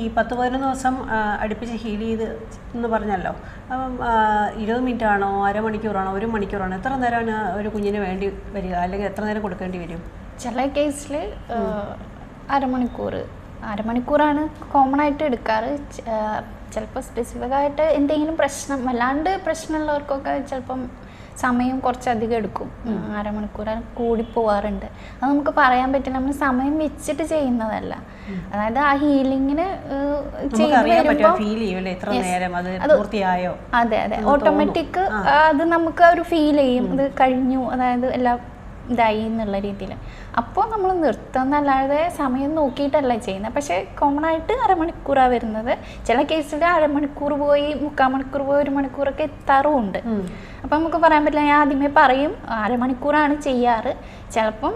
ഈ 10-11 ദിവസം അടുപ്പിച്ച് ഹീൽ ചെയ്ത് എന്ന് പറഞ്ഞല്ലോ. അപ്പം 20 മിനിറ്റ് ആണോ, അരമണിക്കൂറാണോ, 1 മണിക്കൂറാണോ, എത്ര നേരമാണ് ഒരു കുഞ്ഞിന് വേണ്ടി വരിക, അല്ലെങ്കിൽ എത്ര നേരം കൊടുക്കേണ്ടി വരും? ചില കേസിൽ അരമണിക്കൂറാണ് കോമൺ ആയിട്ട് എടുക്കാറ്. ചിലപ്പോൾ സ്പെസിഫിക് ആയിട്ട് എന്തെങ്കിലും പ്രശ്നം, വല്ലാണ്ട് പ്രശ്നമുള്ളവർക്കൊക്കെ ചിലപ്പം സമയം കുറച്ചധികം എടുക്കും. അരമണിക്കൂർ കൂടി പോവാറുണ്ട്. അത് നമുക്ക് പറയാൻ പറ്റില്ല, നമ്മൾ സമയം വെച്ചിട്ട് ചെയ്യുന്നതല്ല. അതായത് ആ ഹീലിങ്ങിന് അതെ ഓട്ടോമാറ്റിക് അത് നമുക്ക് ഒരു ഫീൽ ചെയ്യും, ഇത് കഴിഞ്ഞു, അതായത് എല്ലാം ഇതായി എന്നുള്ള രീതിയിൽ. അപ്പോൾ നമ്മൾ നിർത്തുന്നല്ലാതെ സമയം നോക്കിയിട്ടല്ല ചെയ്യുന്നത്. പക്ഷേ കോമൺ ആയിട്ട് അരമണിക്കൂറാണ് വരുന്നത്. ചില കേസിൽ അരമണിക്കൂർ പോയി 3/4 മണിക്കൂർ പോയി 1 മണിക്കൂറൊക്കെ എത്താറുമുണ്ട്. അപ്പം നമുക്ക് പറയാൻ പറ്റില്ല. ഞാൻ ആദ്യമേ പറയും അരമണിക്കൂറാണ് ചെയ്യാറ്. ചിലപ്പം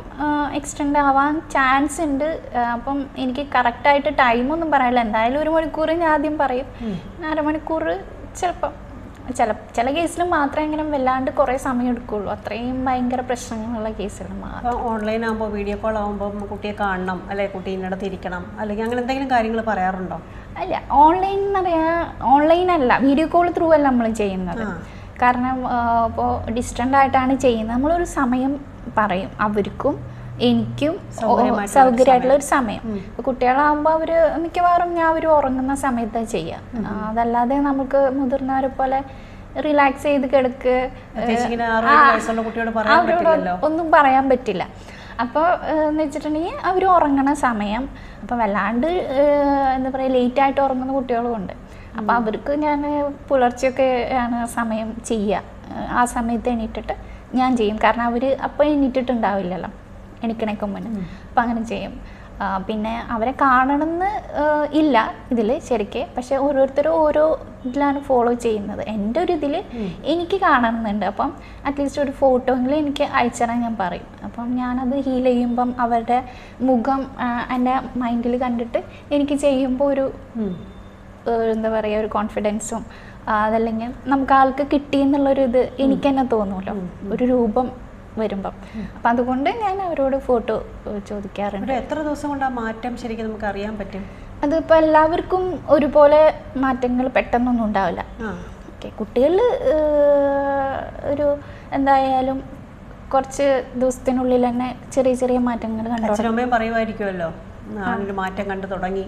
എക്സ്റ്റെൻഡ് ആവാൻ ചാൻസ് ഉണ്ട്. അപ്പം എനിക്ക് കറക്റ്റായിട്ട് ടൈമൊന്നും പറയാനില്ല. എന്തായാലും 1 മണിക്കൂർ ഞാൻ ആദ്യം പറയും. അരമണിക്കൂർ ചിലപ്പം ചില കേസിൽ മാത്രമേ ഇങ്ങനെ വല്ലാണ്ട് കുറേ സമയം എടുക്കുള്ളൂ. അത്രയും ഭയങ്കര പ്രശ്നങ്ങളുള്ള കേസിൽ മാത്രം. ഓൺലൈൻ ആകുമ്പോൾ, വീഡിയോ കോൾ ആകുമ്പോൾ കുട്ടിയെ കാണണം, അല്ലെ കുട്ടീൻ്റെ അടുത്ത് ഇരിക്കണം, അല്ലെങ്കിൽ അങ്ങനെ എന്തെങ്കിലും കാര്യങ്ങൾ പറയാറുണ്ടോ? അല്ല, ഓൺലൈൻ എന്ന് പറയാൻ ഓൺലൈനല്ല, വീഡിയോ കോൾ ത്രൂ അല്ല നമ്മൾ ചെയ്യുന്നത്. കാരണം ഇപ്പോൾ ഡിസ്റ്റൻ്റ് ആയിട്ടാണ് ചെയ്യുന്നത്. നമ്മളൊരു സമയം പറയും, അവർക്കും എനിക്കും സൗകര്യമായിട്ടുള്ള ഒരു സമയം. ഇപ്പോൾ കുട്ടികളാകുമ്പോൾ അവർ മിക്കവാറും അവർ ഉറങ്ങുന്ന സമയത്താണ് ചെയ്യുക. അതല്ലാതെ നമുക്ക് മുതിർന്നവരെ പോലെ റിലാക്സ് ചെയ്ത് കിടക്കുക അവരോട് ഒന്നും പറയാൻ പറ്റില്ല. അപ്പോൾ എന്ന് വെച്ചിട്ടുണ്ടെങ്കിൽ അവർ ഉറങ്ങണ സമയം. അപ്പോൾ വല്ലാണ്ട് എന്താ പറയുക, ലേറ്റായിട്ട് ഉറങ്ങുന്ന കുട്ടികളും ഉണ്ട്. അപ്പോൾ അവർക്ക് ഞാൻ പുലർച്ചെയൊക്കെ ആണ് സമയം ചെയ്യുക. ആ സമയത്ത് എണീറ്റിട്ട് ഞാൻ ചെയ്യും. കാരണം അവർ അപ്പോൾ എണീറ്റിട്ടുണ്ടാവില്ലല്ലോ എണീക്കണേക്ക് മുന്നേ. അപ്പം അങ്ങനെ ചെയ്യും. പിന്നെ അവരെ കാണണമെന്ന് ഇല്ല ഇതിൽ ശരിക്ക്. പക്ഷെ ഓരോരുത്തരും ഓരോ ഇതിലാണ് ഫോളോ ചെയ്യുന്നത്. എൻ്റെ ഒരു ഇതിൽ എനിക്ക് കാണണമെന്നുണ്ട്. അപ്പം അറ്റ്ലീസ്റ്റ് ഒരു ഫോട്ടോ എങ്കിലും എനിക്ക് അയച്ചുതരാൻ ഞാൻ പറയും. അപ്പം ഞാനത് ഹീൽ ചെയ്യുമ്പം അവരുടെ മുഖം എൻ്റെ മൈൻഡിൽ കണ്ടിട്ട് എനിക്ക് ചെയ്യുമ്പോൾ ഒരു എന്താ പറയുക, ഒരു കോൺഫിഡൻസും അതല്ലെങ്കിൽ നമുക്ക് ആൾക്ക് കിട്ടിയെന്നുള്ളൊരു ഇത് എനിക്ക് തന്നെ തോന്നുമല്ലോ, ഒരു രൂപം വരുമ്പം. അപ്പം അതുകൊണ്ട് ഞാൻ അവരോട് ഫോട്ടോ ചോദിക്കാറുണ്ട്. എത്ര ദിവസം കൊണ്ട് ആ മാറ്റം ശരിക്കും നമുക്ക് അറിയാൻ പറ്റും? അതിപ്പോൾ എല്ലാവർക്കും ഒരുപോലെ മാറ്റങ്ങൾ പെട്ടെന്നൊന്നും ഉണ്ടാവില്ല. ഓക്കെ, കുട്ടികളിൽ ഒരു എന്തായാലും കുറച്ച് ദിവസത്തിനുള്ളിൽ തന്നെ ചെറിയ ചെറിയ മാറ്റങ്ങൾ കണ്ടു പറയുമായിരിക്കുമല്ലോ, ഒരു മാറ്റം കണ്ടു തുടങ്ങി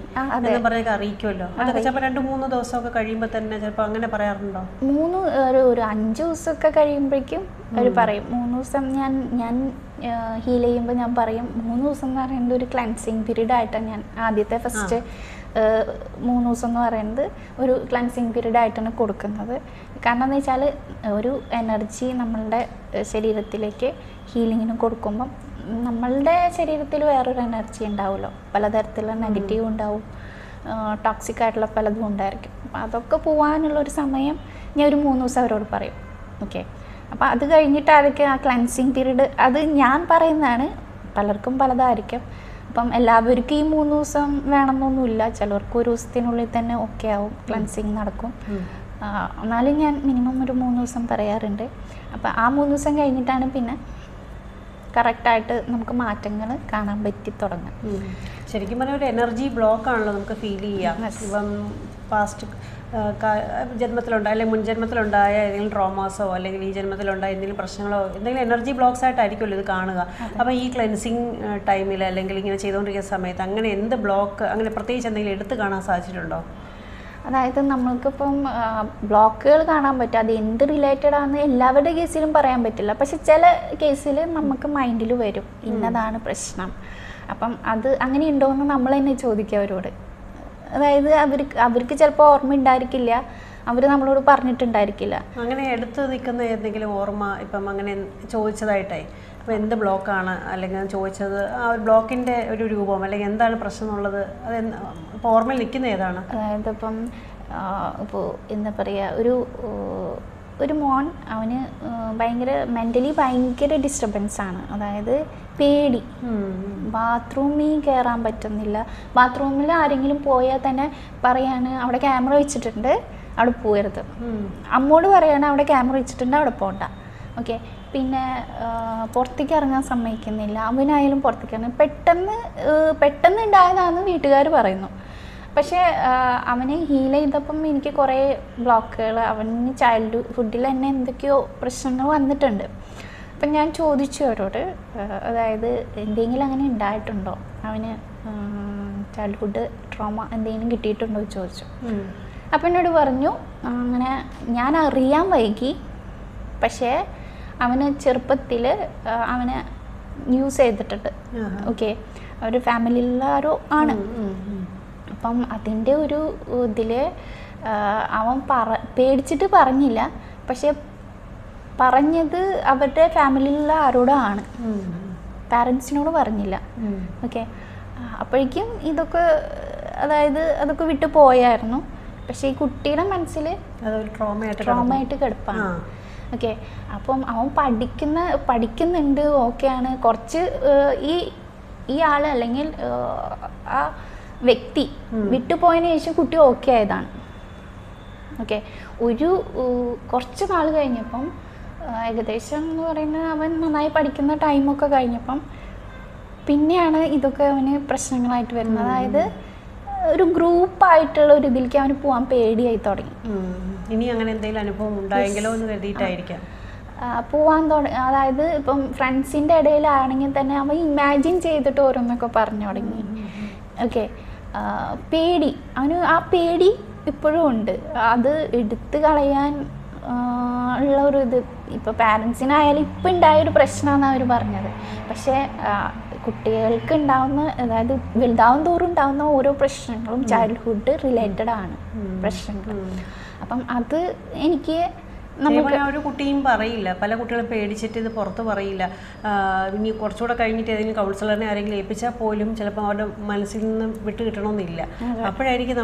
പറഞ്ഞൊക്കെ അറിയിക്കുമല്ലോ. അതൊക്കെ ചിലപ്പോൾ 2-3 ദിവസമൊക്കെ കഴിയുമ്പോൾ തന്നെ ചിലപ്പോൾ അങ്ങനെ പറയാറുണ്ടോ? ഒരു 5 ദിവസമൊക്കെ കഴിയുമ്പോഴേക്കും അവർ പറയും. 3 ദിവസം ഞാൻ ഹീൽ ചെയ്യുമ്പോൾ ഞാൻ പറയും 3 ദിവസം എന്ന് പറയുന്നത് ഒരു ക്ലൻസിങ് പീരീഡ് ആയിട്ടാണ് ഞാൻ ആദ്യത്തെ ഫസ്റ്റ് 3 ദിവസം എന്ന് പറയുന്നത് ഒരു ക്ലൻസിങ് പീരീഡ് ആയിട്ടാണ് കൊടുക്കുന്നത്. കാരണം എന്ന് വെച്ചാൽ ഒരു എനർജി നമ്മളുടെ ശരീരത്തിലേക്ക് ഹീലിങ്ങിന് കൊടുക്കുമ്പം നമ്മളുടെ ശരീരത്തിൽ വേറൊരു എനർജി ഉണ്ടാവുമല്ലോ, പലതരത്തിലുള്ള നെഗറ്റീവ് ഉണ്ടാവും, ടോക്സിക് ആയിട്ടുള്ള പലതും ഉണ്ടായിരിക്കും. അപ്പം അതൊക്കെ പോകാനുള്ളൊരു സമയം ഞാൻ ഒരു 3 ദിവസം അവരോട് പറയും. ഓക്കെ, അപ്പോൾ അത് കഴിഞ്ഞിട്ട് അതൊക്കെ ആ ക്ലൻസിങ് പീരീഡ് അത് ഞാൻ പറയുന്നതാണ്, പലർക്കും പലതായിരിക്കും. അപ്പം എല്ലാവർക്കും ഈ 3 ദിവസം വേണമെന്നൊന്നുമില്ല. ചിലർക്ക് ഒരു ദിവസത്തിനുള്ളിൽ തന്നെ ഓക്കെ ആവും, ക്ലൻസിങ് നടക്കും. എന്നാലും ഞാൻ മിനിമം ഒരു 3 ദിവസം പറയാറുണ്ട്. അപ്പം ആ 3 ദിവസം കഴിഞ്ഞിട്ടാണ് പിന്നെ കറക്റ്റായിട്ട് നമുക്ക് മാറ്റങ്ങൾ കാണാൻ പറ്റി തുടങ്ങാം. ശരിക്കും പറഞ്ഞാൽ ഒരു എനർജി ബ്ലോക്ക് ആണല്ലോ നമുക്ക് ഫീൽ ചെയ്യാം. ഇപ്പം പാസ്റ്റ് ജന്മത്തിലുണ്ടായ അല്ലെങ്കിൽ മുൻ ജന്മത്തിലുണ്ടായ ഏതെങ്കിലും ട്രോമാസോ അല്ലെങ്കിൽ ഈ ജന്മത്തിലുണ്ടായ എന്തെങ്കിലും പ്രശ്നങ്ങളോ എന്തെങ്കിലും എനർജി ബ്ലോക്ക്സ് ആയിട്ടായിരിക്കുമല്ലോ ഇത് കാണുക. അപ്പോൾ ഈ ക്ലെൻസിങ് ടൈമിൽ അല്ലെങ്കിൽ ഇങ്ങനെ ചെയ്തുകൊണ്ടിരിക്കുന്ന സമയത്ത് അങ്ങനെ എന്ത് ബ്ലോക്ക്, അങ്ങനെ പ്രത്യേകിച്ച് എന്തെങ്കിലും എടുത്ത് കാണാൻ സാധിച്ചിട്ടുണ്ടോ? അതായത് നമ്മൾക്കിപ്പം ബ്ലോക്കുകൾ കാണാൻ പറ്റും. അത് എന്ത് റിലേറ്റഡ് ആണെന്ന് എല്ലാവരുടെ കേസിലും പറയാൻ പറ്റില്ല. പക്ഷെ ചില കേസിൽ നമുക്ക് മൈൻഡിൽ വരും ഇന്നതാണ് പ്രശ്നം. അപ്പം അത് അങ്ങനെ ഉണ്ടോ എന്ന് നമ്മൾ തന്നെ ചോദിക്കുക അവരോട്. അതായത് അവർക്ക് ചിലപ്പോൾ ഓർമ്മ ഉണ്ടായിരിക്കില്ല, അവർ നമ്മളോട് പറഞ്ഞിട്ടുണ്ടായിരിക്കില്ല. അങ്ങനെ എടുത്ത് നിൽക്കുന്ന ഏതെങ്കിലും ഓർമ്മ ഇപ്പം അങ്ങനെ ചോദിച്ചതായിട്ടായി അപ്പോൾ എന്ത് ബ്ലോക്കാണ് അല്ലെങ്കിൽ ചോദിച്ചത്, ആ ഒരു ബ്ലോക്കിൻ്റെ ഒരു രൂപം അല്ലെങ്കിൽ എന്താണ് പ്രശ്നം എന്നുള്ളത് അത് ഇപ്പോൾ ഓർമ്മയിൽ നിൽക്കുന്ന ഏതാണ്? അതായത് ഇപ്പം ഇപ്പോൾ എന്താ പറയുക, ഒരു മോൻ അവന് ഭയങ്കര മെൻ്റലി ഭയങ്കര ഡിസ്റ്റർബൻസാണ്. അതായത് പേടി, ബാത്റൂമിൽ കയറാൻ പറ്റുന്നില്ല. ബാത്റൂമിൽ ആരെങ്കിലും പോയാൽ തന്നെ പറയാണ് അവിടെ ക്യാമറ വെച്ചിട്ടുണ്ട് അവിടെ പോകരുത്. അമ്മോട് പറയാണ് അവിടെ ക്യാമറ വെച്ചിട്ടുണ്ട് അവിടെ പോകണ്ട. ഓക്കെ, പിന്നെ പുറത്തേക്ക് ഇറങ്ങാൻ സമ്മതിക്കുന്നില്ല. അവനായാലും പുറത്തേക്ക് ഇറങ്ങാൻ പെട്ടെന്ന് ഉണ്ടായതാണെന്ന് വീട്ടുകാർ പറയുന്നു. പക്ഷേ അവനെ ഹീൽ ചെയ്തപ്പം എനിക്ക് കുറേ ബ്ലോക്കുകൾ, അവന് ചൈൽഡ്ഹുഡിൽ തന്നെ എന്തൊക്കെയോ പ്രശ്നങ്ങൾ വന്നിട്ടുണ്ട്. അപ്പം ഞാൻ ചോദിച്ചു അവരോട്, അതായത് എന്തെങ്കിലും അങ്ങനെ ഉണ്ടായിട്ടുണ്ടോ, അവന് ചൈൽഡ്ഹുഡ് ട്രോമ എന്തെങ്കിലും കിട്ടിയിട്ടുണ്ടോ എന്ന് ചോദിച്ചു. അപ്പം എന്നോട് പറഞ്ഞു, അങ്ങനെ ഞാൻ അറിയാൻ വൈകി, പക്ഷേ അവന് ചെറുപ്പത്തിൽ അവന് യൂസ് ചെയ്തിട്ടുണ്ട്. ഓക്കെ, അവർ ഫാമിലിയിലുള്ള ആരോ ആണ്. അപ്പം അതിൻ്റെ ഒരു ഇതിൽ അവൻ പേടിച്ചിട്ട് പറഞ്ഞില്ല, പക്ഷെ പറഞ്ഞത് അവരുടെ ഫാമിലിയിലുള്ള ആരോടാണ്, പാരൻസിനോട് പറഞ്ഞില്ല. ഓക്കെ, അപ്പോഴേക്കും ഇതൊക്കെ അതായത് അതൊക്കെ വിട്ടു പോയായിരുന്നു. പക്ഷേ ഈ കുട്ടിയുടെ മനസ്സിൽ ട്രോമയായിട്ട് കിടപ്പാണ്. ഓക്കെ, അപ്പം അവൻ പഠിക്കുന്നുണ്ട്, ഓക്കെയാണ്. കുറച്ച് ഈ ആൾ അല്ലെങ്കിൽ ആ വ്യക്തി വിട്ടുപോയതിനു ശേഷം കുട്ടി ഓക്കെ ആയതാണ്. ഓക്കെ, കുറച്ച് നാൾ കഴിഞ്ഞപ്പം, ഏകദേശം എന്ന് പറയുന്നത് അവൻ നന്നായി പഠിക്കുന്ന ടൈമൊക്കെ കഴിഞ്ഞപ്പം പിന്നെയാണ് ഇതൊക്കെ അവന് പ്രശ്നങ്ങളായിട്ട് വരുന്നത്. അതായത് ഒരു ഗ്രൂപ്പായിട്ടുള്ള ഒരു ഇതിലേക്ക് അവന് പോകാൻ പേടിയായി തുടങ്ങി. ഇനി അങ്ങനെ എന്തെങ്കിലും അനുഭവം ഉണ്ടായെങ്കിലോ എന്ന് കരുതിയിട്ടായിരിക്കാം പോവാൻ തുടങ്ങി. അതായത് ഇപ്പം ഫ്രണ്ട്സിൻ്റെ ഇടയിലാണെങ്കിൽ തന്നെ അവൻ ഇമാജിൻ ചെയ്തിട്ട് ഓരോന്നൊക്കെ പറഞ്ഞു തുടങ്ങി. ഓക്കെ, പേടി, അവന് ആ പേടി ഇപ്പോഴും ഉണ്ട്. അത് എടുത്തു കളയാൻ ഉള്ള ഒരു ഇത് ഇപ്പോൾ പാരൻസിനായാലും ഇപ്പം ഉണ്ടായൊരു പ്രശ്നമാണ് അവർ പറഞ്ഞത്. പക്ഷേ കുട്ടികൾക്ക് ഉണ്ടാവുന്ന, അതായത് വലുതാവും തോറും ഉണ്ടാവുന്ന ഓരോ പ്രശ്നങ്ങളും ചൈൽഡ്ഹുഡ് റിലേറ്റഡ് ആണ് പ്രശ്നങ്ങൾ. അപ്പം അത് എനിക്ക് ഒരു കുട്ടിയും പറയില്ല, പല കുട്ടികളും പേടിച്ചിട്ട് ഇത് പുറത്ത് പറയില്ല. ഇനി കുറച്ചുകൂടെ കഴിഞ്ഞിട്ട് ഏതെങ്കിലും കൗൺസിലറിനെ ആരെങ്കിലും ഏൽപ്പിച്ചാൽ പോലും ചിലപ്പോൾ അവരുടെ മനസ്സിൽ നിന്ന് വിട്ട് കിട്ടണമെന്നില്ല. അപ്പോഴായിരിക്കും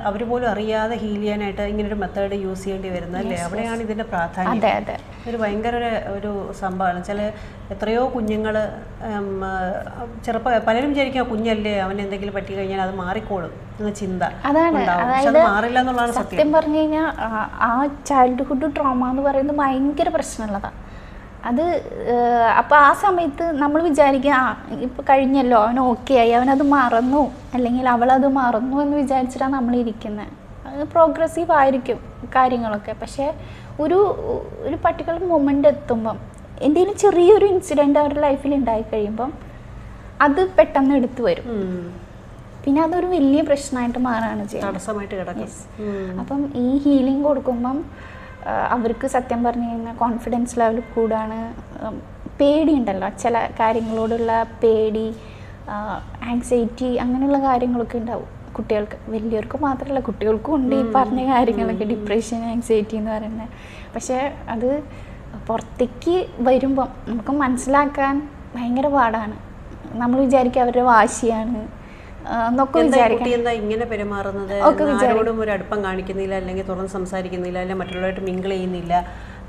അവർ പോലും അറിയാതെ ഹീൽ ചെയ്യാനായിട്ട് ഇങ്ങനൊരു മെത്തേഡ് യൂസ് ചെയ്യേണ്ടി വരുന്നത് അല്ലേ? അവിടെയാണ് ഇതിൻ്റെ പ്രാധാന്യം. ഒരു ഭയങ്കര ഒരു സംഭവമാണ്. എത്രയോ കുഞ്ഞുങ്ങൾ പലരും വിചാരിക്കും കുഞ്ഞല്ലേ, അവൻ എന്തെങ്കിലും പറ്റി കഴിഞ്ഞാൽ അത് മാറിക്കോളും എന്ന ചിന്ത. അതാണ്, അതായത് മാറില്ല എന്നുള്ളതാണ് സത്യം പറഞ്ഞു കഴിഞ്ഞാൽ. ആ ചൈൽഡ്ഹുഡ് ട്രോമ എന്ന് പറയുന്നത് ഭയങ്കര പ്രശ്നമുള്ളതാണ്. അത് അപ്പോൾ ആ സമയത്ത് നമ്മൾ വിചാരിക്കുക, ഇപ്പോൾ കഴിഞ്ഞല്ലോ, അവൻ ഓക്കെ ആയി, അവനത് മറന്നു അല്ലെങ്കിൽ അവളത് മറന്നു എന്ന് വിചാരിച്ചിട്ടാണ് നമ്മളിരിക്കുന്നത്. അത് പ്രോഗ്രസീവ് ആയിരിക്കും കാര്യങ്ങളൊക്കെ. പക്ഷേ ഒരു പർട്ടിക്കുലർ മൊമെൻ്റ് എത്തുമ്പം, എന്തെങ്കിലും ചെറിയൊരു ഇൻസിഡൻറ്റ് അവരുടെ ലൈഫിൽ ഉണ്ടായി കഴിയുമ്പം അത് പെട്ടെന്ന് എടുത്തു വരും. പിന്നെ അതൊരു വലിയ പ്രശ്നമായിട്ട് മാറുകയാണ് ചെയ്യുന്നത്. അപ്പം ഈ ഹീലിംഗ് കൊടുക്കുമ്പം അവർക്ക് സത്യം പറഞ്ഞു കഴിഞ്ഞാൽ കോൺഫിഡൻസ് ലെവൽ കൂടാണ്. പേടിയുണ്ടല്ലോ, ചില കാര്യങ്ങളോടുള്ള പേടി, ആങ്സൈറ്റി, അങ്ങനെയുള്ള കാര്യങ്ങളൊക്കെ ഉണ്ടാവും കുട്ടികൾക്ക്. വലിയവർക്ക് മാത്രമല്ല, കുട്ടികൾക്കും ഉണ്ട് ഈ പറഞ്ഞ കാര്യങ്ങളൊക്കെ, ഡിപ്രഷൻ, ആങ്സൈറ്റി എന്ന് പറയുന്നത്. പക്ഷേ അത് പുറത്തേക്ക് വരുമ്പം നമുക്ക് മനസ്സിലാക്കാൻ ഭയങ്കര പാടാണ്. നമ്മൾ വിചാരിക്കുക അവരുടെ വാശിയാണ് എന്നൊക്കെ വിചാരിക്കും. ഇങ്ങനെ പെരുമാറുന്നത്, ആരോടും ഒരു അടുപ്പം കാണിക്കുന്നില്ല, അല്ലെങ്കിൽ തുറന്ന് സംസാരിക്കുന്നില്ല, അല്ലെങ്കിൽ മറ്റുള്ളവരായിട്ട് മിങ്കിൾ ചെയ്യുന്നില്ല,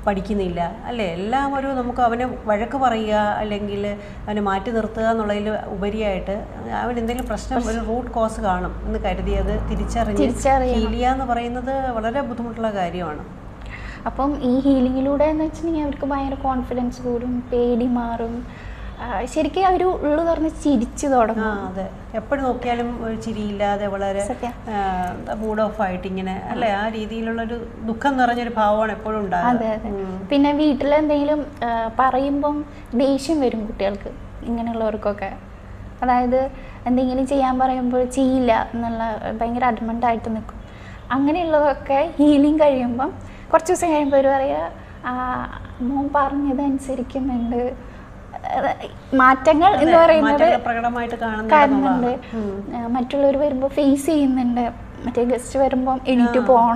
പഠിക്കുന്നില്ല അല്ലേ? എല്ലാം നമുക്ക് അവനെ വഴക്ക് പറയുക അല്ലെങ്കിൽ അവനെ മാറ്റി നിർത്തുക എന്നുള്ളതിൽ ഉപരിയായിട്ട് അവൻ എന്തെങ്കിലും പ്രശ്നം, ഒരു റൂട്ട് കോസ് കാണും എന്ന് കരുതി അത് തിരിച്ചറിഞ്ഞ് ഹീൽ ചെയ്യുക എന്ന് പറയുന്നത് വളരെ ബുദ്ധിമുട്ടുള്ള കാര്യമാണ്. അപ്പം ഈ ഹീലിങ്ങിലൂടെ എന്ന് വെച്ചിട്ടുണ്ടെങ്കിൽ അവർക്ക് ഭയങ്കര കോൺഫിഡൻസ് കൂടും, പേടി മാറും. ശരിക്കും അവർ ഉള്ളു തുറന്ന് ചിരിച്ചു തുടങ്ങും. അതെ, എപ്പോഴും നോക്കിയാലും ഒരു ചിരിയില്ലാതെ വളരെ മൂഡ് ഓഫ് ആയിട്ട് ഇങ്ങനെ അല്ലേ, ആ രീതിയിലുള്ളൊരു ദുഃഖം നിറഞ്ഞൊരു ഭാവമാണ് എപ്പോഴും ഉണ്ടാകുന്നത്. അതെ അതെ. പിന്നെ വീട്ടിലെന്തെങ്കിലും പറയുമ്പം ദേഷ്യം വരും കുട്ടികൾക്ക്, ഇങ്ങനെയുള്ളവർക്കൊക്കെ. അതായത് എന്തെങ്കിലും ചെയ്യാൻ പറയുമ്പോൾ ചെയ്യില്ല എന്നുള്ള ഭയങ്കര അഡ്മൻ്റായിട്ട് നിൽക്കും. അങ്ങനെയുള്ളതൊക്കെ ഹീലിംഗ് കഴിയുമ്പം കുറച്ച് ദിവസം കഴിയുമ്പോൾ അവർ പറയുക, മോൻ പറഞ്ഞത് അനുസരിക്കുന്നുണ്ട്, മാറ്റങ്ങൾ എന്ന് പറയുന്നത് കാണുന്നുണ്ട്. മറ്റുള്ളവർ വരുമ്പോൾ ഫേസ് ചെയ്യുന്നുണ്ട്, മറ്റേ ഗസ്റ്റ് വരുമ്പം എണീറ്റ് പോണ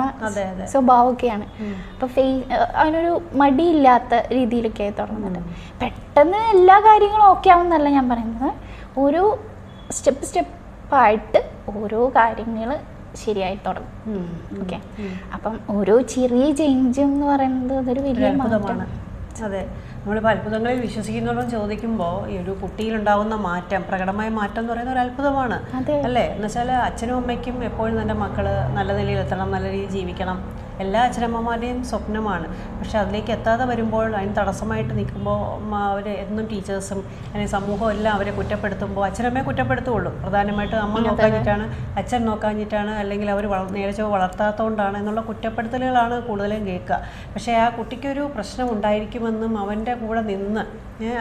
സ്വഭാവമൊക്കെയാണ്. അപ്പോൾ അതിനൊരു മടിയില്ലാത്ത രീതിയിലൊക്കെ തുടങ്ങുന്നുണ്ട്. പെട്ടെന്ന് എല്ലാ കാര്യങ്ങളും ഓക്കെ ആവുമെന്നല്ല ഞാൻ പറയുന്നത്, ഓരോ സ്റ്റെപ്പായിട്ട് ഓരോ കാര്യങ്ങൾ ശരിയായി തുടങ്ങും. ഓക്കെ, അപ്പം ഓരോ ചെറിയ ചേഞ്ച് എന്ന് പറയുന്നത് അതൊരു വലിയ മാറ്റമാണ്. അതെ, നമ്മളിപ്പോൾ അത്ഭുതങ്ങളിൽ വിശ്വസിക്കുന്നവരോട് ചോദിക്കുമ്പോൾ ഈ ഒരു കുട്ടിയിലുണ്ടാകുന്ന മാറ്റം, പ്രകടമായ മാറ്റം എന്ന് പറയുന്ന ഒരു അത്ഭുതമാണ് അല്ലേ? എന്നുവെച്ചാൽ അച്ഛനും അമ്മയ്ക്കും എപ്പോഴും തൻ്റെ മക്കൾ നല്ല നിലയിലെത്തണം, നല്ല രീതിയിൽ ജീവിക്കണം എല്ലാ അച്ഛനമ്മമാരുടെയും സ്വപ്നമാണ്. പക്ഷെ അതിലേക്ക് എത്താതെ വരുമ്പോൾ, അതിന് തടസ്സമായിട്ട് നിൽക്കുമ്പോൾ അവർ എന്നും ടീച്ചേഴ്സും അല്ലെങ്കിൽ സമൂഹം എല്ലാം അവരെ കുറ്റപ്പെടുത്തുമ്പോൾ അച്ഛനമ്മയെ കുറ്റപ്പെടുത്തുള്ളൂ. പ്രധാനമായിട്ടും അമ്മ നോക്കാഞ്ഞിട്ടാണ്, അച്ഛൻ നോക്കാഞ്ഞിട്ടാണ്, അല്ലെങ്കിൽ അവർ നേരെ ചൊവ്വെ വളർത്താത്തതുകൊണ്ടാണ് എന്നുള്ള കുറ്റപ്പെടുത്തലുകളാണ് കൂടുതലും കേൾക്കുക. പക്ഷേ ആ കുട്ടിക്കൊരു പ്രശ്നം ഉണ്ടായിരിക്കുമെന്നും അവൻ്റെ കൂടെ നിന്ന്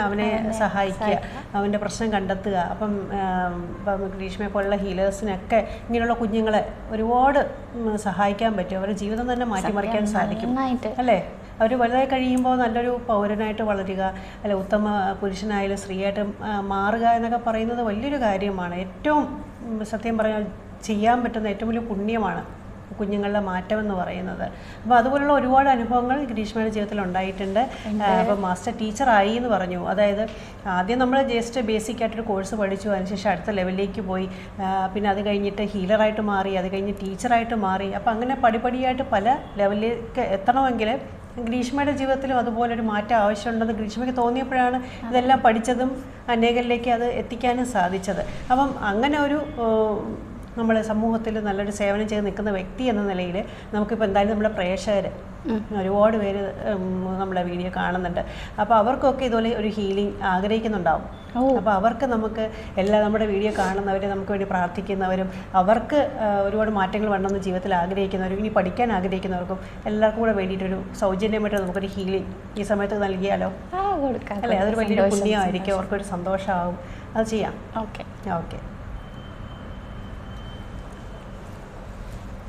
അവനെ സഹായിക്കുക, അവൻ്റെ പ്രശ്നം കണ്ടെത്തുക. അപ്പം ഗ്രീഷ്മയെ പോലുള്ള ഹീലേഴ്സിനൊക്കെ ഇങ്ങനെയുള്ള കുഞ്ഞുങ്ങളെ ഒരുപാട് സഹായിക്കാൻ പറ്റും. അവരുടെ ജീവിതം തന്നെ മാറ്റിമറിക്കാൻ സാധിക്കും അല്ലേ? അവർ വലുതായി കഴിയുമ്പോൾ നല്ലൊരു പൗരനായിട്ട് വളരുക, അല്ലെ ഉത്തമ പുരുഷനായാലും സ്ത്രീയായിട്ട് മാറുക എന്നൊക്കെ പറയുന്നത് വലിയൊരു കാര്യമാണ്. ഏറ്റവും സത്യം പറഞ്ഞാൽ ചെയ്യാൻ പറ്റുന്ന ഏറ്റവും വലിയ പുണ്യമാണ് കുഞ്ഞുങ്ങളുടെ മാറ്റം എന്ന് പറയുന്നത്. അപ്പോൾ അതുപോലുള്ള ഒരുപാട് അനുഭവങ്ങൾ ഗ്രീഷ്മയുടെ ജീവിതത്തിൽ ഉണ്ടായിട്ടുണ്ട്. അപ്പോൾ മാസ്റ്റർ ടീച്ചറായി എന്ന് പറഞ്ഞു. അതായത് ആദ്യം നമ്മൾ ജസ്റ്റ് ബേസിക് ആയിട്ടൊരു കോഴ്സ് പഠിച്ചു, അതിനുശേഷം അടുത്ത ലെവലിലേക്ക് പോയി, പിന്നെ അത് കഴിഞ്ഞിട്ട് ഹീലറായിട്ട് മാറി, അത് കഴിഞ്ഞ് ടീച്ചറായിട്ട് മാറി. അപ്പോൾ അങ്ങനെ പടിപടിയായിട്ട് പല ലെവലിലേക്ക് എത്തണമെങ്കിൽ ഗ്രീഷ്മയുടെ ജീവിതത്തിലും അതുപോലൊരു മാറ്റം ആവശ്യമുണ്ടെന്ന് ഗ്രീഷ്മയ്ക്ക് തോന്നിയപ്പോഴാണ് ഇതെല്ലാം പഠിച്ചതും അനേകരിലേക്ക് അത് എത്തിക്കാനും സാധിച്ചത്. അപ്പം അങ്ങനെ ഒരു നമ്മൾ സമൂഹത്തിൽ നല്ലൊരു സേവനം ചെയ്ത് നിൽക്കുന്ന വ്യക്തി എന്ന നിലയിൽ നമുക്കിപ്പോൾ എന്തായാലും നമ്മുടെ പ്രേക്ഷകർ ഒരുപാട് പേര് നമ്മുടെ വീഡിയോ കാണുന്നുണ്ട്. അപ്പോൾ അവർക്കൊക്കെ ഇതുപോലെ ഒരു ഹീലിംഗ് ആഗ്രഹിക്കുന്നുണ്ടാവും. അപ്പോൾ അവർക്ക് നമുക്ക് എല്ലാ നമ്മുടെ വീഡിയോ കാണുന്നവർ, നമുക്ക് വേണ്ടി പ്രാർത്ഥിക്കുന്നവരും, അവർക്ക് ഒരുപാട് മാറ്റങ്ങൾ വേണമെന്ന് ജീവിതത്തിൽ ആഗ്രഹിക്കുന്നവരും, ഇനി പഠിക്കാൻ ആഗ്രഹിക്കുന്നവർക്കും എല്ലാവർക്കും കൂടെ വേണ്ടിയിട്ടൊരു സൗജന്യമായിട്ട് നമുക്കൊരു ഹീലിംഗ് ഈ സമയത്ത് നൽകിയാലോ? അല്ലേ? അതൊരു വലിയൊരു പുണ്യമായിരിക്കും, അവർക്കൊരു സന്തോഷമാവും. അത് ചെയ്യാം. ഓക്കെ.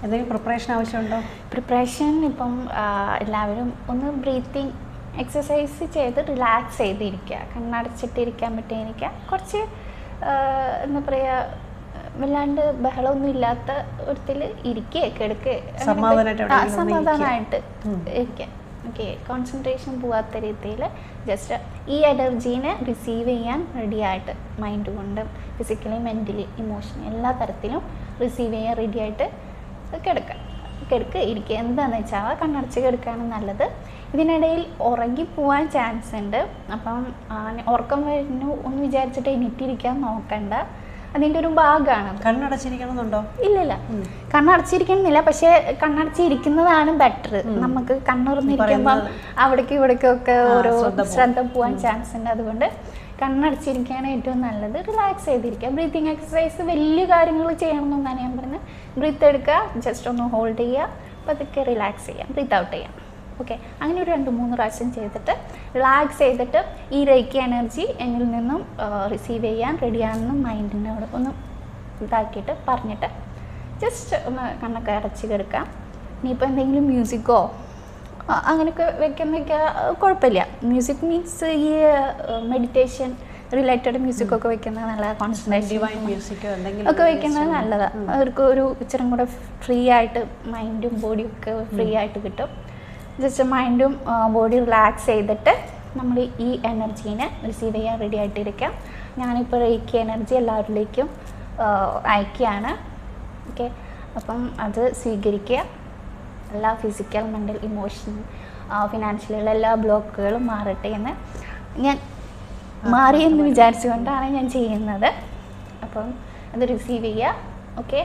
എന്തെങ്കിലും പ്രിപ്പറേഷൻ ആവശ്യമുണ്ടോ? പ്രിപ്പറേഷൻ ഇപ്പം എല്ലാവരും ഒന്ന് ബ്രീത്തിങ് എക്സസൈസ് ചെയ്ത് റിലാക്സ് ചെയ്തിരിക്കുക. കണ്ണടച്ചിട്ടിരിക്കാൻ പറ്റിയിരിക്കുക. കുറച്ച് എന്താ പറയുക, വല്ലാണ്ട് ബഹളമൊന്നും ഇല്ലാത്ത ഒരിടത്തിൽ ഇരിക്കുക, കിടക്കുക, സമാധാനമായിട്ട് ഇരിക്കുക. ഓക്കെ, കോൺസെൻട്രേഷൻ പോവാത്ത രീതിയിൽ ജസ്റ്റ് ഈ എനർജീനെ റിസീവ് ചെയ്യാൻ റെഡിയായിട്ട് മൈൻഡ് കൊണ്ടും ഫിസിക്കലി മെൻ്റലി ഇമോഷണലി എല്ലാ തരത്തിലും റിസീവ് ചെയ്യാൻ റെഡിയായിട്ട് കിടക്കുക ഇരിക്കുക. എന്താണെന്ന് വെച്ചാൽ കണ്ണടച്ച് കിടക്കുകയാണ് നല്ലത്. ഇതിനിടയിൽ ഉറങ്ങിപ്പോവാൻ ചാൻസ് ഉണ്ട്. അപ്പം ഉറക്കം വരുന്നു എന്ന് വിചാരിച്ചിട്ട് എണീറ്റിരിക്കാൻ നോക്കണ്ട, അതിൻ്റെ ഒരു ഭാഗമാണ്. കണ്ണടച്ചിരിക്കണമെന്നുണ്ടോ? ഇല്ലില്ല, കണ്ണടച്ചിരിക്കണമെന്നില്ല. പക്ഷേ കണ്ണടച്ചിരിക്കുന്നതാണ് ബെറ്റർ. നമുക്ക് കണ്ണുറന്നിരിക്കുമ്പം അവിടേക്കും ഇവിടേക്കും ഒക്കെ ഓരോ ശ്രദ്ധ പോകാൻ ചാൻസ് ഉണ്ട്. അതുകൊണ്ട് കണ്ണടച്ചിരിക്കുകയാണ് ഏറ്റവും നല്ലത്. റിലാക്സ് ചെയ്തിരിക്കുക. ബ്രീത്തിങ് എക്സസൈസ് വലിയ കാര്യങ്ങൾ ചെയ്യണമെന്നൊന്നാണ് ഞാൻ പറയുന്നത്. ബ്രീത്ത് എടുക്കുക, ജസ്റ്റ് ഒന്ന് ഹോൾഡ് ചെയ്യുക, അപ്പോൾ അതൊക്കെ റിലാക്സ് ചെയ്യാം, ബ്രീത്ത് ഔട്ട് ചെയ്യാം. ഓക്കെ, അങ്ങനെ ഒരു 2-3 പ്രാവശ്യം ചെയ്തിട്ട് റിലാക്സ് ചെയ്തിട്ട് ഈ റേക്കി എനർജി എന്നിൽ നിന്നും റിസീവ് ചെയ്യാൻ റെഡിയാണെന്ന് മൈൻഡിനോട് ഒന്ന് ഇതാക്കിയിട്ട് പറഞ്ഞിട്ട് ജസ്റ്റ് ഒന്ന് കണ്ണൊക്കെ അടച്ച് കിടക്കാം. ഇനിയിപ്പോൾ എന്തെങ്കിലും മ്യൂസിക്കോ അങ്ങനെയൊക്കെ വെക്കുന്നൊക്കെ കുഴപ്പമില്ല. മ്യൂസിക് മീൻസ് ഈ മെഡിറ്റേഷൻ റിലേറ്റഡ് മ്യൂസിക്കൊക്കെ വെക്കുന്നത് നല്ലതാണ്. കോൺസെൻട്രേഷൻ ഒക്കെ വെക്കുന്നത് നല്ലതാണ്. അവർക്ക് ഒരു ഇച്ചിരി കൂടെ ഫ്രീ ആയിട്ട് മൈൻഡും ബോഡിയും ഒക്കെ ഫ്രീ ആയിട്ട് കിട്ടും. ജസ്റ്റ് മൈൻഡും ബോഡി റിലാക്സ് ചെയ്തിട്ട് നമ്മൾ ഈ എനർജീനെ റിസീവ് ചെയ്യാൻ റെഡി ആയിട്ടിരിക്കാം. ഞാനിപ്പോൾ റേക്കി എനർജി എല്ലാവരിലേക്കും അയക്കുകയാണ്. ഓക്കെ, അപ്പം അത് സ്വീകരിക്കുക. എല്ലാ ഫിസിക്കൽ മെൻ്റൽ ഇമോഷൻ ഫിനാൻഷ്യലിയുള്ള എല്ലാ ബ്ലോക്കുകളും മാറട്ടെ എന്ന് ഞാൻ മാറിയെന്ന് വിചാരിച്ചുകൊണ്ടാണ് ഞാൻ ചെയ്യുന്നത്. അപ്പം അത് റിസീവ് ചെയ്യുക. Okay,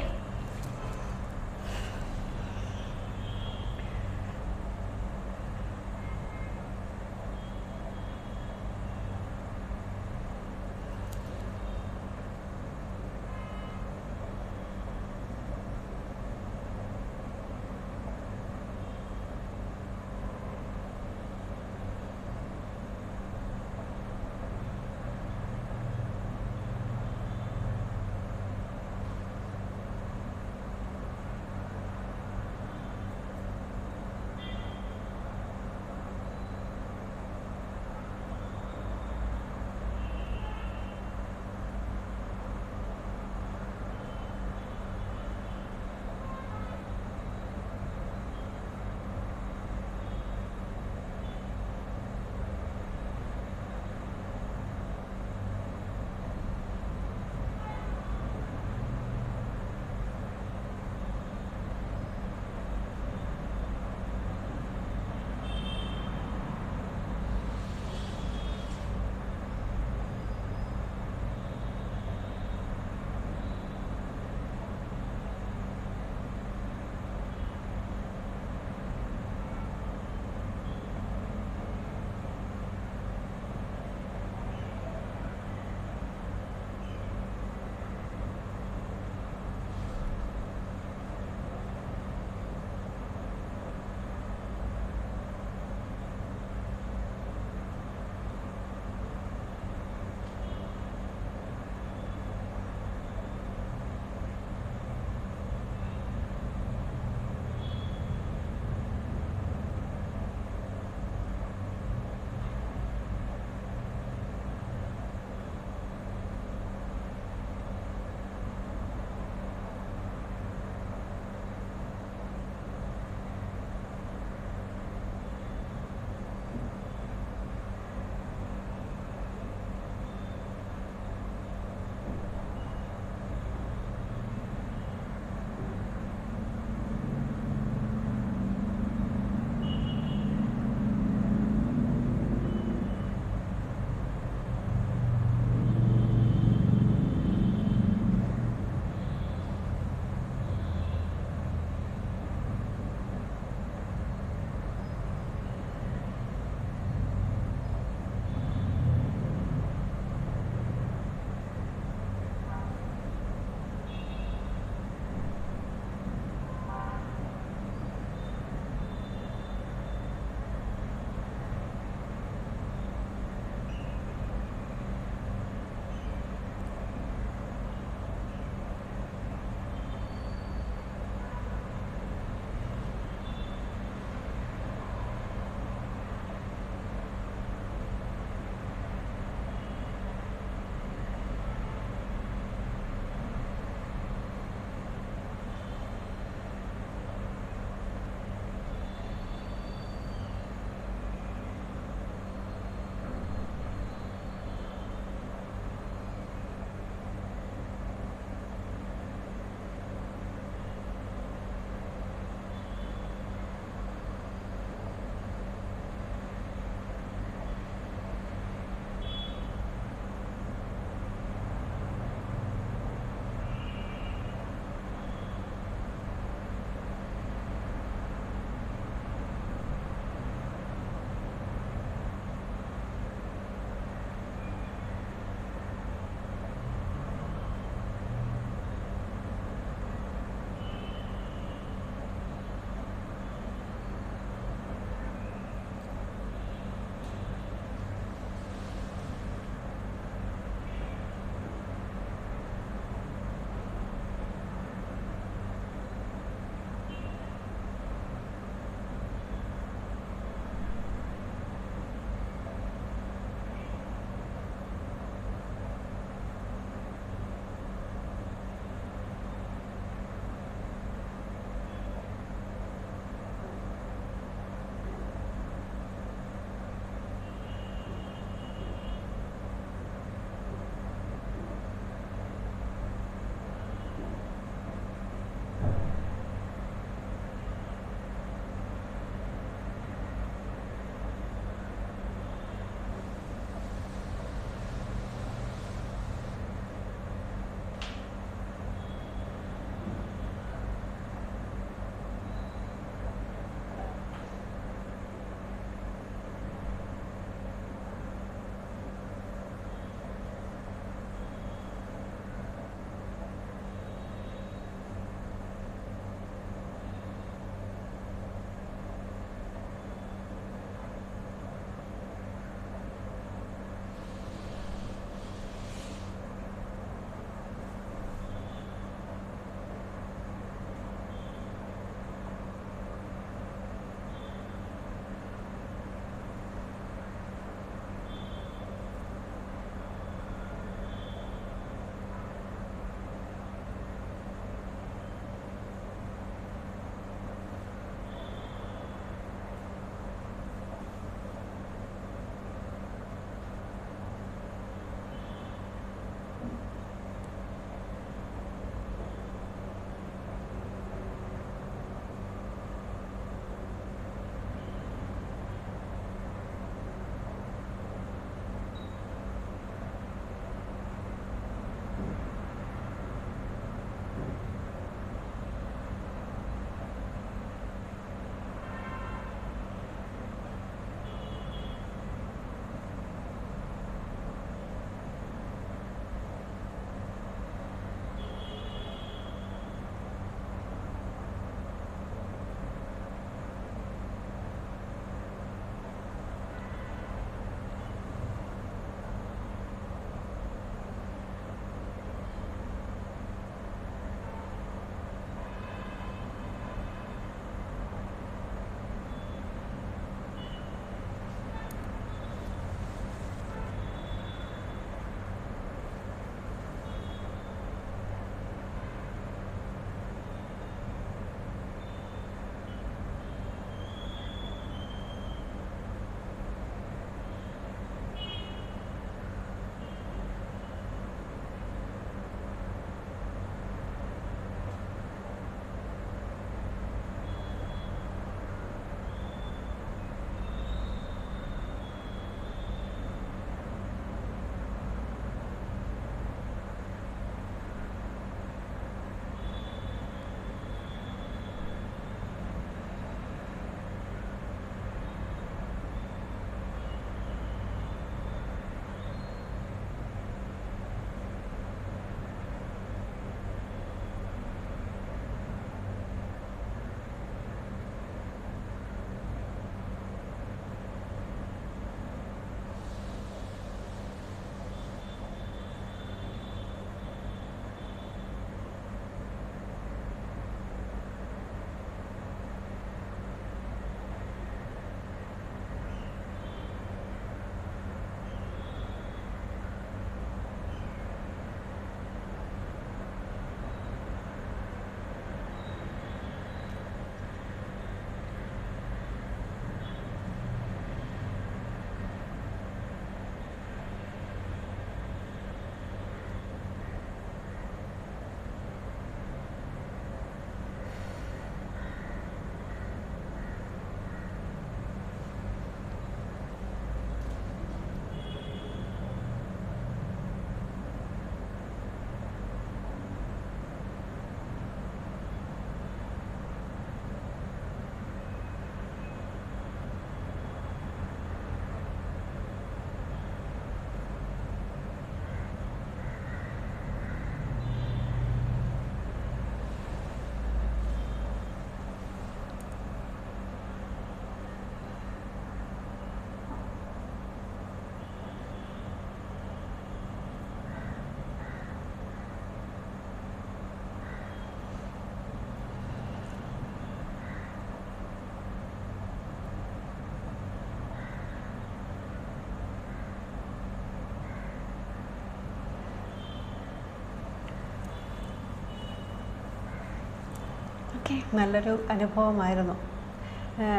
okay. നല്ലൊരു അനുഭവമായിരുന്നു.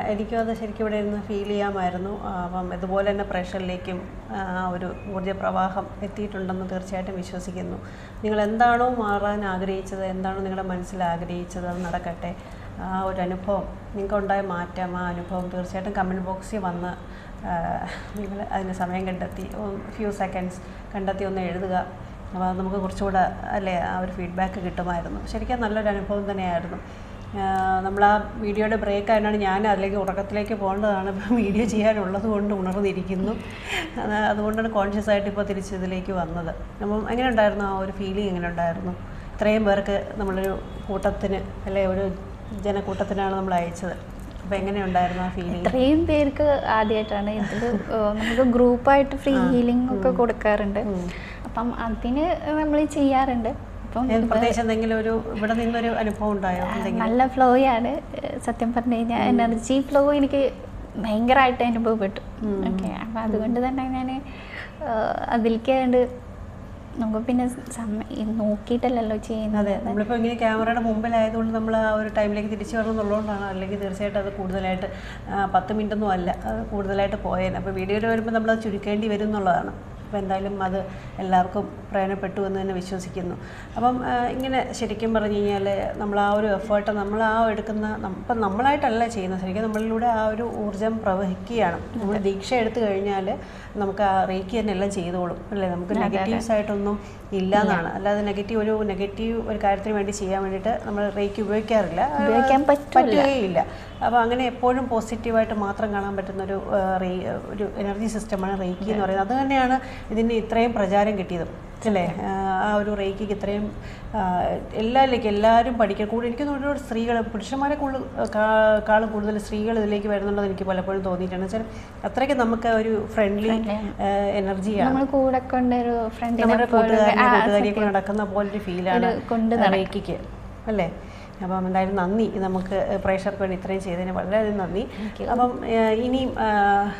എനിക്കും അത് ശരിക്കും ഇവിടെ ഇരുന്ന് ഫീൽ ചെയ്യാമായിരുന്നു. അപ്പം ഇതുപോലെ തന്നെ പ്രേക്ഷകരിലേക്കും ഒരു ഊർജ്ജ പ്രവാഹം എത്തിയിട്ടുണ്ടെന്ന് തീർച്ചയായിട്ടും വിശ്വസിക്കുന്നു. നിങ്ങൾ എന്താണോ മാറാൻ ആഗ്രഹിച്ചത്, എന്താണോ നിങ്ങളുടെ മനസ്സിൽ ആഗ്രഹിച്ചത്, അത് നടക്കട്ടെ. ആ ഒരു അനുഭവം, നിങ്ങൾക്കുണ്ടായ മാറ്റം, ആ അനുഭവം തീർച്ചയായിട്ടും കമൻറ്റ് ബോക്സിൽ വന്ന് നിങ്ങൾ അതിന് സമയം കണ്ടെത്തി ഫ്യൂ സെക്കൻഡ്സ് കണ്ടെത്തി ഒന്ന് എഴുതുക. അപ്പോൾ അത് നമുക്ക് കുറച്ചുകൂടെ അല്ലേ ആ ഒരു ഫീഡ്ബാക്ക് കിട്ടുമായിരുന്നു. ശരിക്കും നല്ലൊരു അനുഭവം തന്നെയായിരുന്നു. നമ്മൾ ആ വീഡിയോയുടെ ബ്രേക്ക് ആയതുകൊണ്ടാണ് ഞാൻ അതിലേക്ക് ഉറക്കത്തിലേക്ക് പോകേണ്ടതാണ്, ഇപ്പോൾ വീഡിയോ ചെയ്യാനുള്ളത് കൊണ്ട് ഉണർന്നിരിക്കുന്നു. അതുകൊണ്ടാണ് കോൺഷ്യസ് ആയിട്ട് ഇപ്പോൾ തിരിച്ചിതിലേക്ക് വന്നത്. അപ്പം എങ്ങനെ ഉണ്ടായിരുന്നു ആ ഒരു ഫീലിംഗ്? എങ്ങനെ ഉണ്ടായിരുന്നു? ഇത്രയും പേർക്ക് നമ്മളൊരു കൂട്ടത്തിന് അല്ലെ ഒരു ജനക്കൂട്ടത്തിനാണ് നമ്മൾ അയച്ചത്. അപ്പോൾ എങ്ങനെയുണ്ടായിരുന്നു ആ ഫീലിംഗ്? ഇത്രയും പേർക്ക് ആദ്യമായിട്ടാണ് ഇതിൽ. നമുക്ക് ഗ്രൂപ്പായിട്ട് ഫ്രീ ഹീലിംഗ് ഒക്കെ കൊടുക്കാറുണ്ട്. അപ്പം അതിന് നമ്മൾ ചെയ്യാറുണ്ട്. പ്രത്യേകിച്ച് എന്തെങ്കിലും ഒരു ഇവിടെ നിന്നൊരു അനുഭവം ഉണ്ടായോ? നല്ല ഫ്ലോയാണ് സത്യം പറഞ്ഞു കഴിഞ്ഞാൽ. എനർജി ഫ്ലോ എനിക്ക് ഭയങ്കരമായിട്ട് അനുഭവപ്പെട്ടു. ഓക്കെ, അപ്പം അതുകൊണ്ട് തന്നെ ഞാൻ അതിലേക്ക് നമുക്ക് പിന്നെ നോക്കിയിട്ടല്ലല്ലോ ചെയ്യുന്നത്. നമ്മളിപ്പോൾ ഇങ്ങനെ ക്യാമറയുടെ മുമ്പിലായതുകൊണ്ട് നമ്മൾ ആ ഒരു ടൈമിലേക്ക് തിരിച്ചു വരണം എന്നുള്ളതുകൊണ്ടാണ്. അല്ലെങ്കിൽ തീർച്ചയായിട്ടും അത് കൂടുതലായിട്ട് 10 മിനിറ്റൊന്നും അല്ല, അത് കൂടുതലായിട്ട് പോയേനെ. അപ്പോൾ വീഡിയോയിൽ വരുമ്പോൾ നമ്മളത് ചുരുക്കേണ്ടി വരും എന്നുള്ളതാണ്. അപ്പോൾ എന്തായാലും അത് എല്ലാവർക്കും പ്രയോജനപ്പെട്ടു എന്ന് തന്നെ വിശ്വസിക്കുന്നു. അപ്പം ഇങ്ങനെ ശരിക്കും പറഞ്ഞു കഴിഞ്ഞാൽ നമ്മൾ ആ ഒരു എഫേർട്ട് നമ്മൾ ആ എടുക്കുന്ന ഇപ്പം നമ്മളായിട്ടല്ല ചെയ്യുന്നത്, ശരിക്കും നമ്മളിലൂടെ ആ ഒരു ഊർജ്ജം പ്രവഹിക്കുകയാണ്. നമ്മൾ ദീക്ഷ എടുത്തു കഴിഞ്ഞാൽ നമുക്ക് ആ റേക്കി തന്നെ എല്ലാം ചെയ്തോളും അല്ലേ? നമുക്ക് നെഗറ്റീവ്സ് ആയിട്ടൊന്നും ഇല്ല എന്നാണ്. അല്ലാതെ നെഗറ്റീവ് ഒരു കാര്യത്തിന് വേണ്ടി ചെയ്യാൻ വേണ്ടിയിട്ട് നമ്മൾ റേക്കി ഉപയോഗിക്കാറില്ല, പറ്റുകയില്ല. അപ്പോൾ അങ്ങനെ എപ്പോഴും പോസിറ്റീവായിട്ട് മാത്രം കാണാൻ പറ്റുന്ന ഒരു എനർജി സിസ്റ്റമാണ് റേക്കി എന്ന് പറയുന്നത്. അത് തന്നെയാണ് ഇതിന് ഇത്രയും പ്രചാരം കിട്ടിയതും അല്ലേ? ആ ഒരു റേക്കിക്ക് ഇത്രയും എല്ലാവരും പഠിക്കാൻ കൂടുതൽ എനിക്ക് ഒരുപാട് സ്ത്രീകൾ, പുരുഷന്മാരെ കാളും കൂടുതൽ സ്ത്രീകൾ ഇതിലേക്ക് വരുന്നുണ്ടെന്ന് എനിക്ക് പലപ്പോഴും തോന്നിയിട്ടുണ്ട്. വെച്ചാൽ അത്രയ്ക്ക് നമുക്ക് ഒരു ഫ്രണ്ട്ലി എനർജിയാണ്. നമ്മുടെ കൂട്ടുകാരിയൊക്കെ നടക്കുന്ന പോലൊരു ഫീലാണ് റേക്കിക്ക് അല്ലേ? അപ്പം എന്തായാലും നന്ദി. നമുക്ക് പ്രേക്ഷകർക്ക് വേണ്ടി ഇത്രയും ചെയ്തതിന് വളരെയധികം നന്ദി. അപ്പം ഇനിയും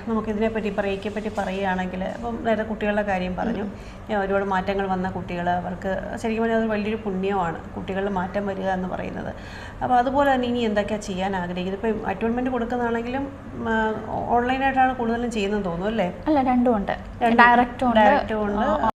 നമുക്കിതിനെപ്പറ്റി റേക്കിയെപ്പറ്റി പറയുകയാണെങ്കിൽ, അപ്പം നേരത്തെ കുട്ടികളുടെ കാര്യം പറഞ്ഞു, ഒരുപാട് മാറ്റങ്ങൾ വന്ന കുട്ടികൾ, അവർക്ക് ശരിക്കും പറഞ്ഞാൽ അത് വലിയൊരു പുണ്യമാണ് കുട്ടികളിൽ മാറ്റം വരിക എന്ന് പറയുന്നത്. അപ്പോൾ അതുപോലെ തന്നെ ഇനി എന്തൊക്കെയാണ് ചെയ്യാൻ ആഗ്രഹിക്കുന്നത്? ഇപ്പം അറ്റോൺമെൻറ്റ് കൊടുക്കുന്നതാണെങ്കിലും ഓൺലൈനായിട്ടാണ് കൂടുതലും ചെയ്യുന്നതെന്ന് തോന്നുന്നു അല്ലേ? അല്ല, രണ്ടും ഉണ്ട്. ഡയറക്റ്റും ഉണ്ട്.